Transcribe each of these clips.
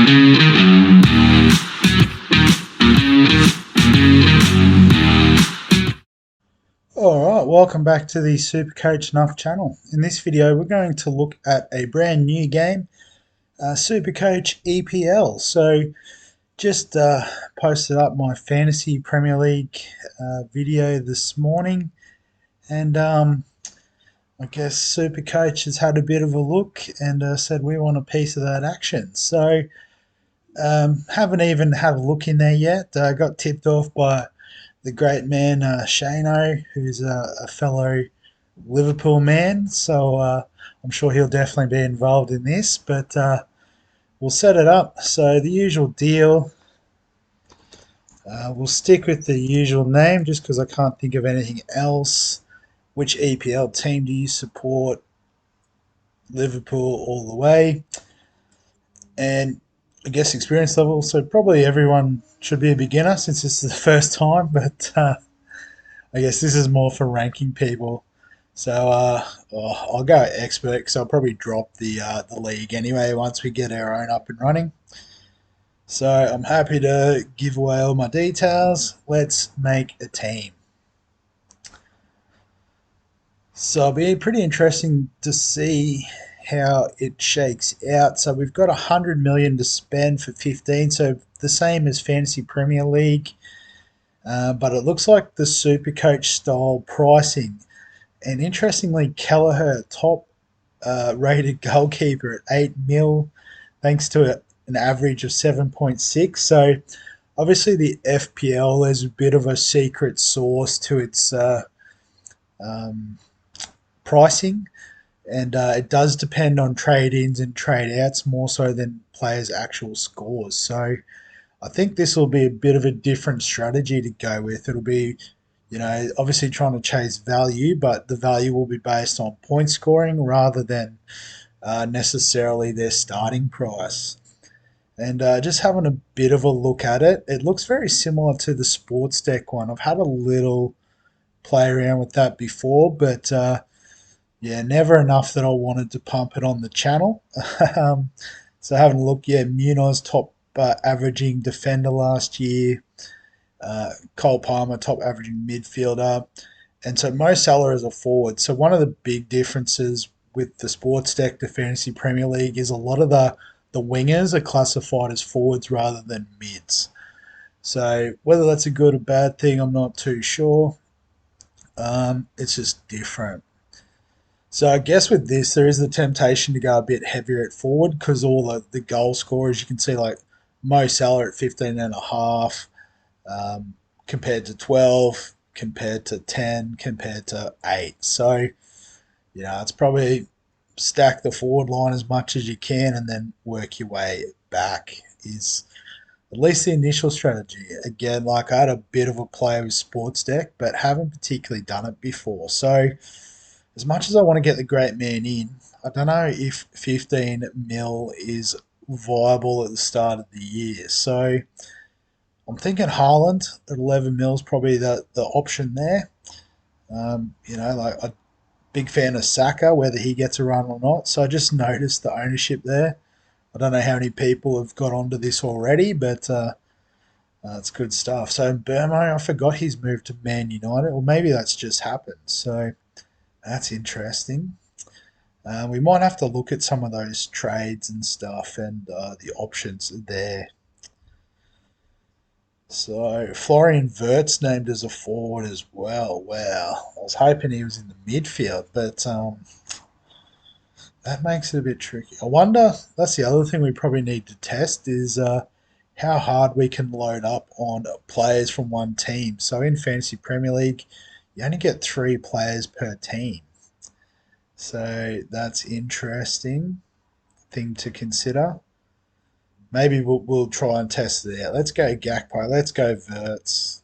Alright, welcome back to the SuperCoach Nuff channel. In this video we're going to look at a brand new game, SuperCoach EPL. So just posted up my Fantasy Premier League video this morning, and I guess SuperCoach has had a bit of a look and said we want a piece of that action. So haven't even had a look in there yet. Got tipped off by the great man Shano, who's a fellow Liverpool man, so I'm sure he'll definitely be involved in this, but we'll set it up. So the usual deal, we'll stick with the usual name just because I can't think of anything else. Which EPL team do you support? Liverpool all the way. And I guess experience level, so probably everyone should be a beginner since this is the first time, but I guess this is more for ranking people. So I'll go expert because I'll probably drop the league anyway once we get our own up and running. So I'm happy to give away all my details. Let's make a team. So it'll be pretty interesting to see how it shakes out. So we've got 100 million to spend for 15, so the same as Fantasy Premier League, but it looks like the SuperCoach style pricing. And interestingly, Kelleher, top rated goalkeeper at 8 mil, thanks to an average of 7.6. So obviously the FPL is a bit of a secret sauce to its pricing, and it does depend on trade-ins and trade-outs more so than players' actual scores. So I think this will be a bit of a different strategy to go with. It'll be, obviously trying to chase value, but the value will be based on point scoring rather than necessarily their starting price. And just having a bit of a look at it, it looks very similar to the Sports Deck one. I've had a little play around with that before, but yeah, never enough that I wanted to pump it on the channel. So having a look, yeah, Munoz top averaging defender last year. Cole Palmer top averaging midfielder. And so Mo Salah is a forward. So one of the big differences with the Sports Deck, the Fantasy Premier League, is a lot of the wingers are classified as forwards rather than mids. So whether that's a good or bad thing, I'm not too sure. It's just different. So I guess with this, there is the temptation to go a bit heavier at forward because all the goal scorers, you can see like Mo Salah at 15.5 compared to 12, compared to 10, compared to 8. So, it's probably stack the forward line as much as you can and then work your way back is at least the initial strategy. Again, like I had a bit of a play with Sports Deck, but haven't particularly done it before. So as much as I want to get the great man in, I don't know if 15 mil is viable at the start of the year. So I'm thinking Haaland at 11 mil is probably the option there. Like a big fan of Saka, whether he gets a run or not. So I just noticed the ownership there. I don't know how many people have got onto this already, but it's good stuff. So Burmo, I forgot he's moved to Man United, or maybe that's just happened. So that's interesting. We might have to look at some of those trades and stuff and the options there. So Florian Wirtz named as a forward as well. Wow, I was hoping he was in the midfield, but that makes it a bit tricky. I wonder, that's the other thing we probably need to test is how hard we can load up on players from one team. So in Fantasy Premier League, you only get 3 players per team. So that's interesting thing to consider. Maybe we'll try and test it out. Let's go Gakpo. Let's go Wirtz.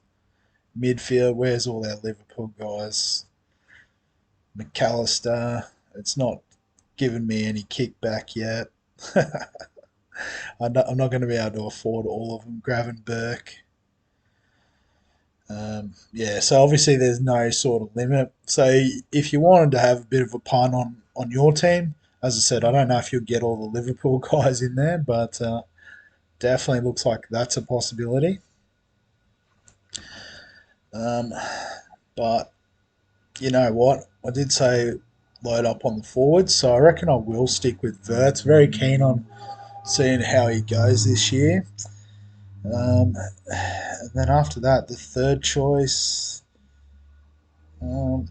Midfield, where's all our Liverpool guys? McAllister. It's not given me any kickback yet. I'm not going to be able to afford all of them. Gravenberch. Yeah, so obviously there's no sort of limit. So if you wanted to have a bit of a pun on your team, as I said, I don't know if you'll get all the Liverpool guys in there, but Definitely looks like that's a possibility. Um, but you know what? I did say load up on the forwards, so I reckon I will stick with Verts. Very keen on seeing how he goes this year. And then after that, the third choice. Um,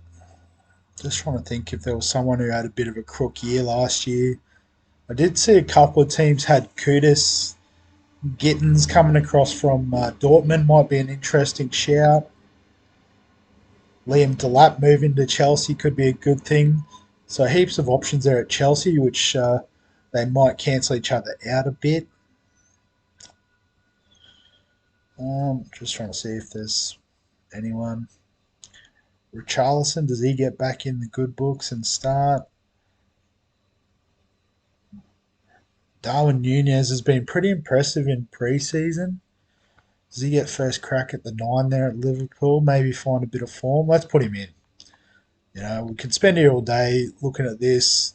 just trying to think if there was someone who had a bit of a crook year last year. I did see a couple of teams had Kudus, Gittins coming across from Dortmund might be an interesting shout. Liam Delap moving to Chelsea could be a good thing. So heaps of options there at Chelsea, which they might cancel each other out a bit. Just trying to see if there's anyone. Richarlison, does he get back in the good books and start? Darwin Nunez has been pretty impressive in pre-season. Does he get first crack at the nine there at Liverpool? Maybe find a bit of form. Let's put him in. You know, we could spend here all day looking at this.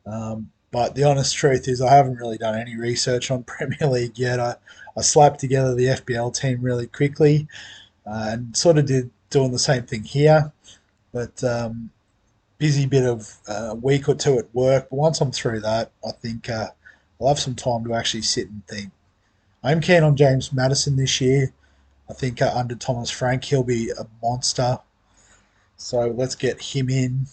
But the honest truth is, I haven't really done any research on Premier League yet. I slapped together the FBL team really quickly and sort of did doing the same thing here. But busy bit of a week or two at work. But once I'm through that, I think I'll have some time to actually sit and think. I'm keen on James Maddison this year. I think under Thomas Frank, he'll be a monster. So let's get him in.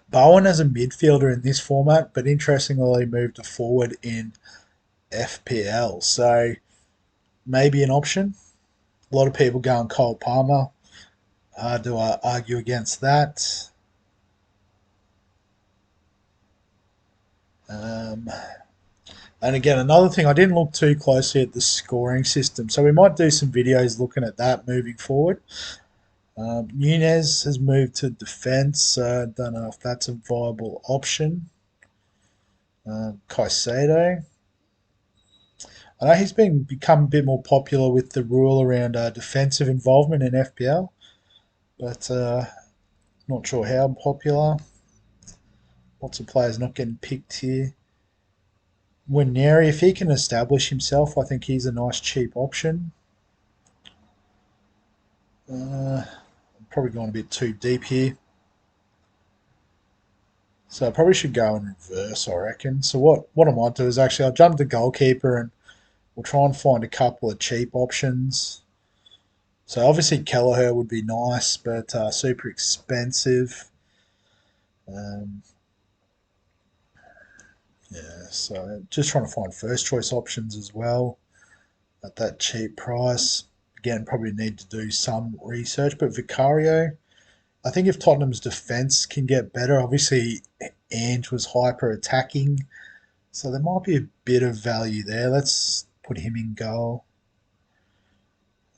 Bowen as a midfielder in this format, but interestingly moved to forward in FPL. So maybe an option. A lot of people going Cole Palmer. Hard to argue against that. Um, and again, another thing, I didn't look too closely at the scoring system. So we might do some videos looking at that moving forward. Nunez has moved to defence. Don't know if that's a viable option. Caicedo. I know he's been become a bit more popular with the rule around defensive involvement in FPL, but not sure how popular. Lots of players not getting picked here. Winery, if he can establish himself, I think he's a nice cheap option. I'm probably going a bit too deep here. So I probably should go in reverse, I reckon. So what I might do is actually I'll jump to goalkeeper and we'll try and find a couple of cheap options. So obviously Kelleher would be nice, but super expensive. Um, yeah, so just trying to find first choice options as well at that cheap price. Again, probably need to do some research, but Vicario, I think if Tottenham's defence can get better, obviously Ange was hyper attacking, so there might be a bit of value there. Let's put him in goal.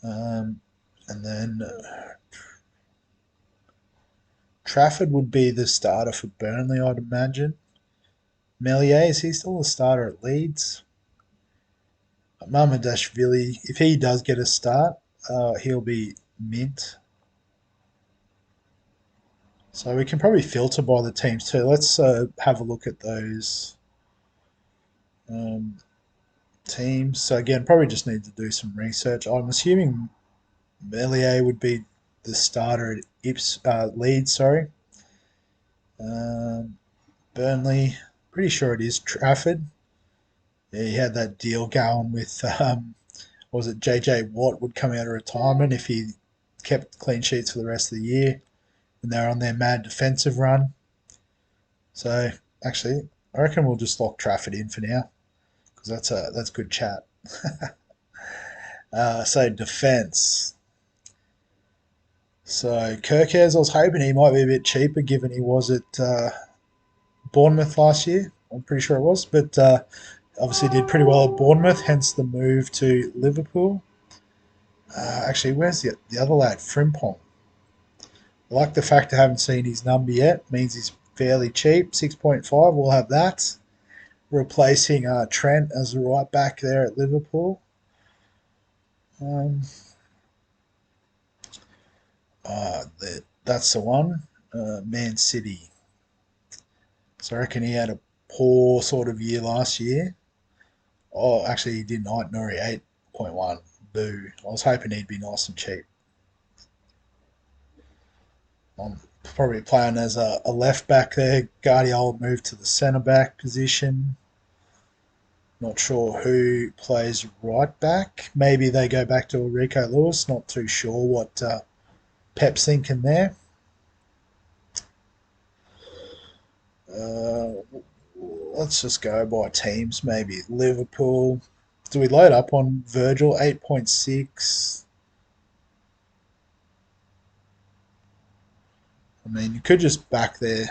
Um, and then Trafford would be the starter for Burnley, I'd imagine. Melier, is he still the starter at Leeds? Mamadashvili, if he does get a start, he'll be mint. So we can probably filter by the teams too. Let's have a look at those um, teams. So again, probably just need to do some research. I'm assuming Melier would be the starter at Leeds. Sorry, um, Burnley. Pretty sure it is Trafford. Yeah, he had that deal going with was it JJ Watt would come out of retirement if he kept clean sheets for the rest of the year when they're on their mad defensive run. So actually, I reckon we'll just lock Trafford in for now because that's good chat. So defense. So Kirkers, I was hoping he might be a bit cheaper given he was at Bournemouth last year. I'm pretty sure it was, but obviously did pretty well at Bournemouth, hence the move to Liverpool. Actually, where's the other lad? Frimpong. I like the fact I haven't seen his number yet. Means he's fairly cheap. 6.5. We'll have that. Replacing Trent as the right back there at Liverpool. Um, that's the one. Man City. So I reckon he had a poor sort of year last year. Oh, actually, he did not. Nuri 8.1. Boo. I was hoping he'd be nice and cheap. I'm probably playing as a left back there. Guardiola moved to the centre back position. Not sure who plays right back. Maybe they go back to Rico Lewis. Not too sure what Pep's thinking there. Uh, let's just go by teams. Maybe Liverpool. Do we load up on Virgil? 8.6. I mean, you could just back their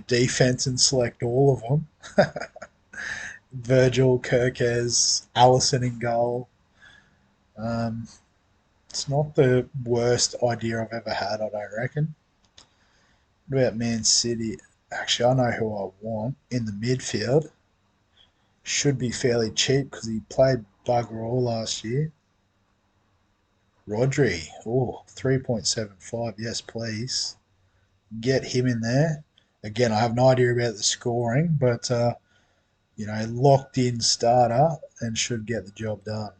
defense and select all of them. Virgil, Kirkes, Allison in goal. Um, it's not the worst idea I've ever had, I don't reckon. What about Man City? Actually, I know who I want in the midfield. Should be fairly cheap because he played bugger all last year. Rodri, oh, 3.75. Yes, please. Get him in there. Again, I have no idea about the scoring, but locked in starter and should get the job done.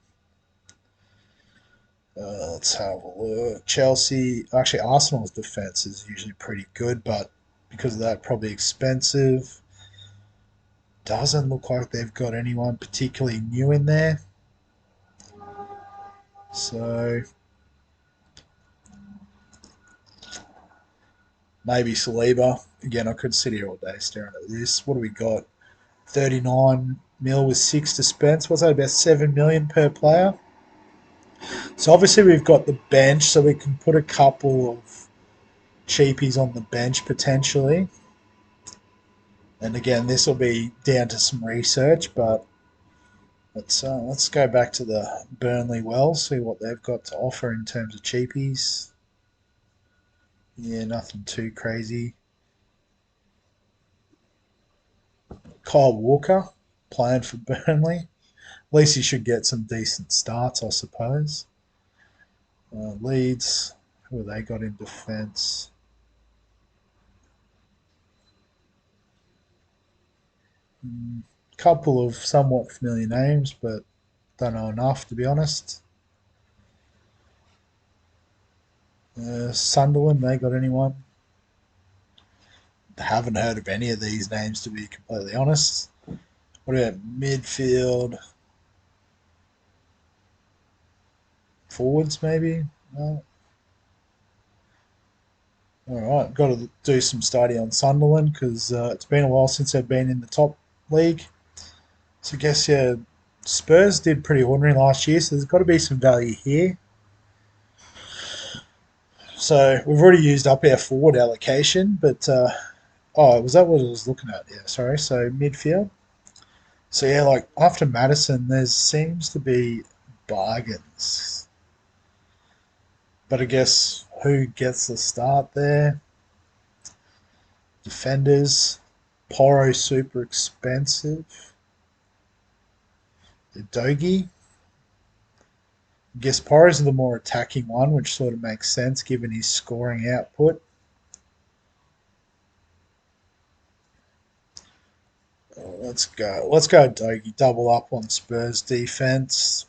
Let's have a look. Chelsea, actually, Arsenal's defense is usually pretty good, but because of that, probably expensive. Doesn't look like they've got anyone particularly new in there. So maybe Saliba. Again, I could sit here all day staring at this. What do we got? 39 mil with 6 dispense. What's that, about 7 million per player? So obviously we've got the bench, so we can put a couple of cheapies on the bench potentially. And again, this will be down to some research, but let's go back to the Burnley Wells, see what they've got to offer in terms of cheapies. Yeah, nothing too crazy. Kyle Walker playing for Burnley. At least he should get some decent starts, I suppose. Leeds, who have they got in defence? Couple of somewhat familiar names, but don't know enough to be honest. Sunderland, they got anyone? Haven't heard of any of these names to be completely honest. What about midfield? Forwards, maybe? No. All right, got to do some study on Sunderland because it's been a while since they've been in the top league. So I guess, yeah, Spurs did pretty ordinary last year, so there's got to be some value here. So we've already used up our forward allocation, but was that what I was looking at? Yeah, sorry. So midfield. So yeah, like after Madison, there seems to be bargains, but I guess who gets the start there? Defenders. Poro super expensive. Dogi. I guess Poro's the more attacking one, which sort of makes sense given his scoring output. Let's go. Let's go Dogi. Double up on Spurs defense.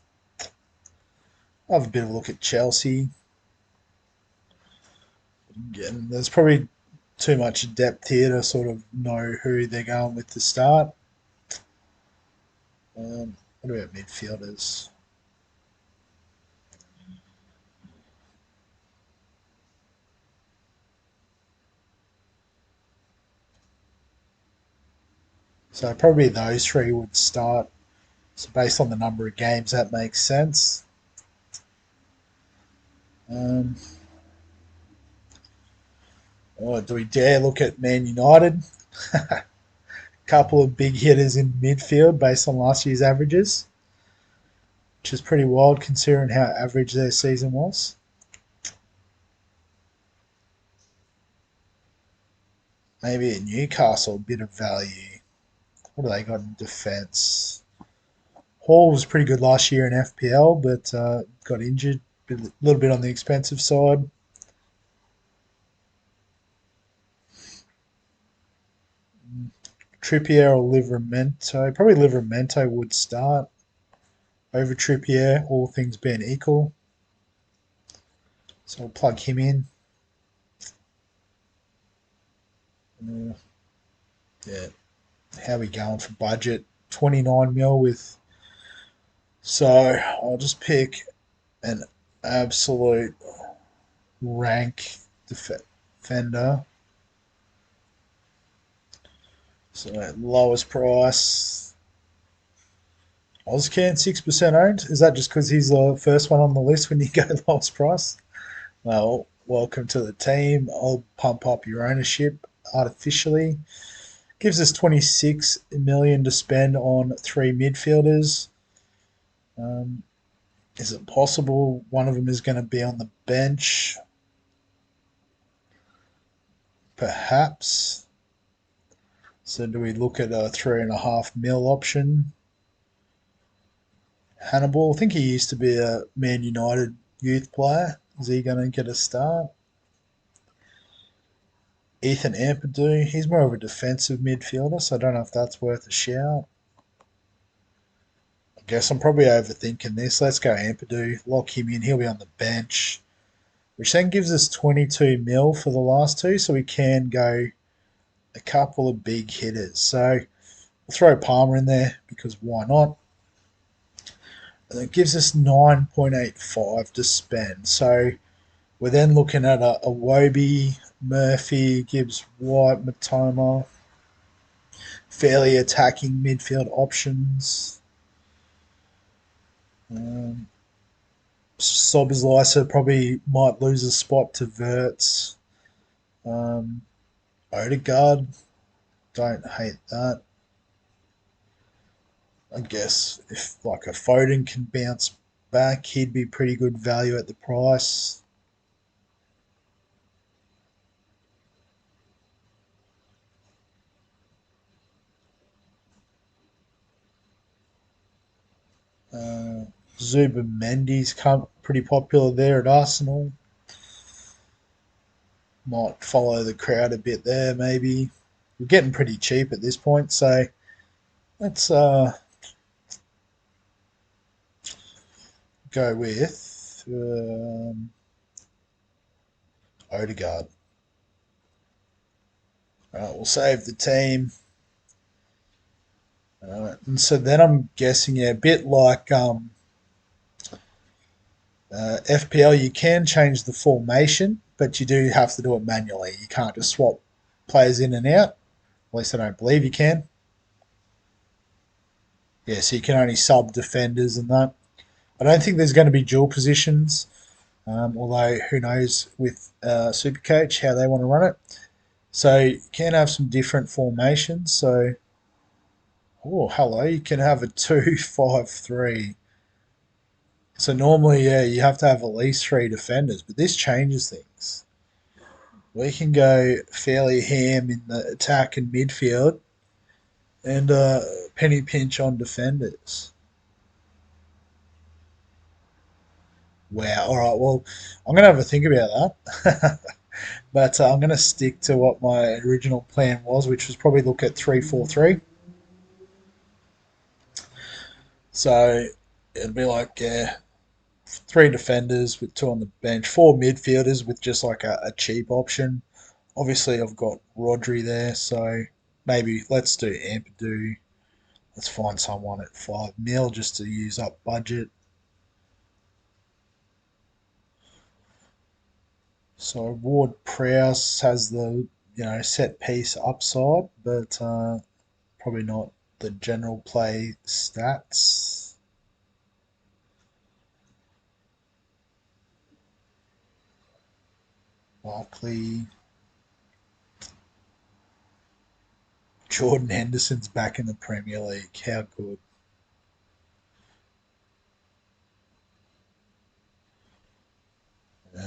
I'll have a bit of a look at Chelsea. Again, there's probably too much depth here to sort of know who they're going with to start. What about midfielders? So probably those three would start. So based on the number of games, that makes sense. Um, do we dare look at Man United? Couple of big hitters in midfield based on last year's averages, which is pretty wild considering how average their season was. Maybe at Newcastle, a bit of value. What do they got in defence? Hall was pretty good last year in FPL, but got injured. A little bit on the expensive side. Trippier or Livramento. Probably Livramento would start. over Trippier, all things being equal. So we'll plug him in. Uh, yeah, how are we going for budget? 29 mil with. So I'll just pick an absolute rank defender. So lowest price. Ozcan 6% owned. Is that just because he's the first one on the list when you go lowest price? Well, welcome to the team. I'll pump up your ownership artificially. Gives us 26 million to spend on three midfielders. Um, is it possible one of them is going to be on the bench? Perhaps. So do we look at a 3.5 mil option? Hannibal, I think he used to be a Man United youth player. Is he going to get a start? Ethan Ampadu, he's more of a defensive midfielder, so I don't know if that's worth a shout. I guess I'm probably overthinking this. Let's go Ampadu, lock him in. He'll be on the bench, which then gives us 22 mil for the last two, so we can go a couple of big hitters. So we'll throw Palmer in there because why not? And it gives us 9.85 to spend. So we're then looking at a Wobie, Murphy, Gibbs, White, Matoma, fairly attacking midfield options. Um, Sobizlysa probably might lose a spot to Verts. Um, Odegaard, don't hate that. I guess if like a Foden can bounce back, he'd be pretty good value at the price. Uh, Zuba Mendy's pretty popular there at Arsenal. Might follow the crowd a bit there, maybe. We're getting pretty cheap at this point, so let's go with Odegaard. We'll save the team. And so then I'm guessing, yeah, a bit like FPL, you can change the formation, but you do have to do it manually. You can't just swap players in and out. At least I don't believe you can. Yeah, so you can only sub defenders and that. I don't think there's going to be dual positions, although who knows with SuperCoach how they want to run it. So you can have some different formations. So, oh, hello, you can have a 2-5-3. So normally, yeah, you have to have at least three defenders, but this changes things. We can go fairly ham in the attack and midfield and penny pinch on defenders. Wow. All right. Well, I'm going to have a think about that. But I'm going to stick to what my original plan was, which was probably look at 3-4-3. So it'll be like three defenders with two on the bench, four midfielders with just like a cheap option. Obviously, I've got Rodri there, so maybe let's do Ampadu. Let's find someone at 5 mil just to use up budget. So Ward Prowse has the set piece upside, but probably not the general play stats. Likely Jordan Henderson's back in the Premier League. How good.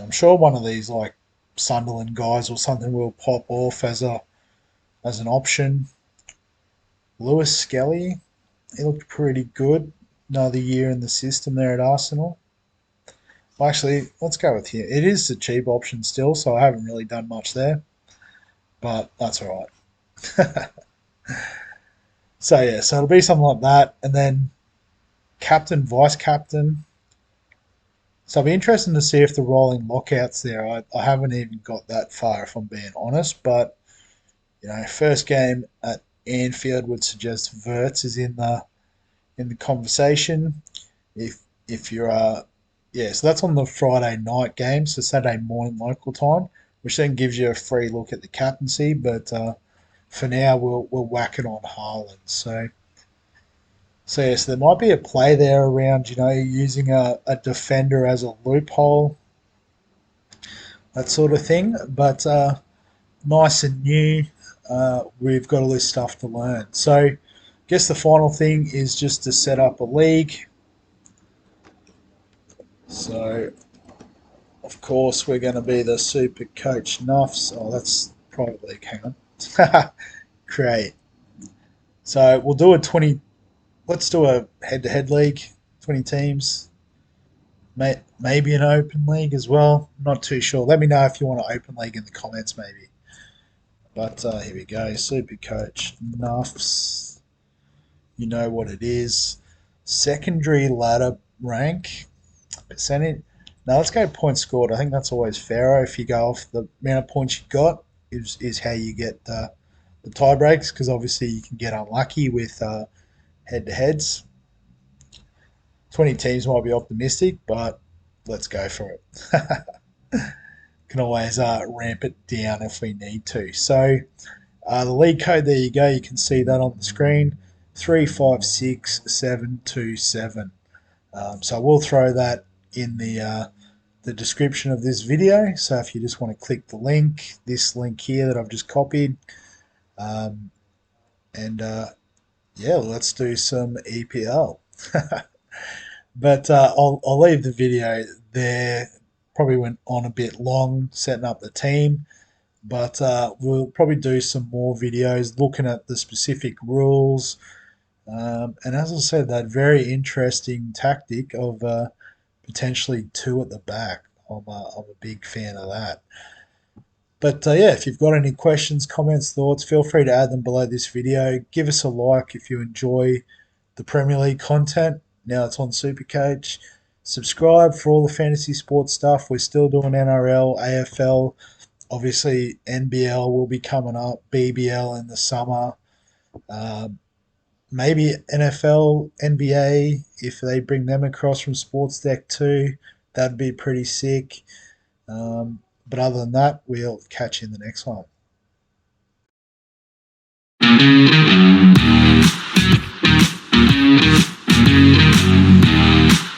I'm sure one of these like Sunderland guys or something will pop off as an option. Lewis Skelly, he looked pretty good. Another year in the system there at Arsenal. Well, actually, let's go with him. It is a cheap option still, so I haven't really done much there, but that's all right. So yeah, so it'll be something like that, and then captain, vice captain. So I'll be interested to see if the rolling lockouts there. I haven't even got that far, if I'm being honest. But first game at Anfield would suggest Verts is in the conversation. If you're yeah, so that's on the Friday night game, so Saturday morning local time, which then gives you a free look at the captaincy. But for now, we'll whack it on Haaland. So yes, there might be a play there around using a defender as a loophole, that sort of thing. But nice and new. We've got all this stuff to learn. So I guess the final thing is just to set up a league. So of course we're going to be the Super Coach Nuffs. Oh, that's private league. Hang on. Create. So we'll do a 20. Let's do a head-to-head league. 20 teams. Maybe an open league as well. Not too sure. Let me know if you want an open league in the comments, maybe. But here we go. Super Coach Nuffs. You know what it is. Secondary ladder rank percentage. Now let's go points scored. I think that's always fairer. If you go off the amount of points you got, is how you get the tie breaks, because obviously you can get unlucky with head to heads. 20 teams might be optimistic, but let's go for it. Can always ramp it down if we need to. So the league code, there you go. You can see that on the screen. 356727. So I will throw that in the description of this video. So if you just want to click the link, this link here that I've just copied, um, and yeah, let's do some EPL. But I'll leave the video there. Probably went on a bit long setting up the team, but we'll probably do some more videos looking at the specific rules. And as I said, that very interesting tactic of potentially two at the back. I'm a big fan of that. But yeah, if you've got any questions, comments, thoughts, feel free to add them below this video. Give us a like if you enjoy the Premier League content. Now it's on Supercoach. Subscribe for all the fantasy sports stuff. We're still doing NRL, AFL. Obviously, NBL will be coming up, BBL in the summer. Um, Maybe NFL, NBA, if they bring them across from Sports Deck too, that'd be pretty sick. But other than that, we'll catch you in the next one.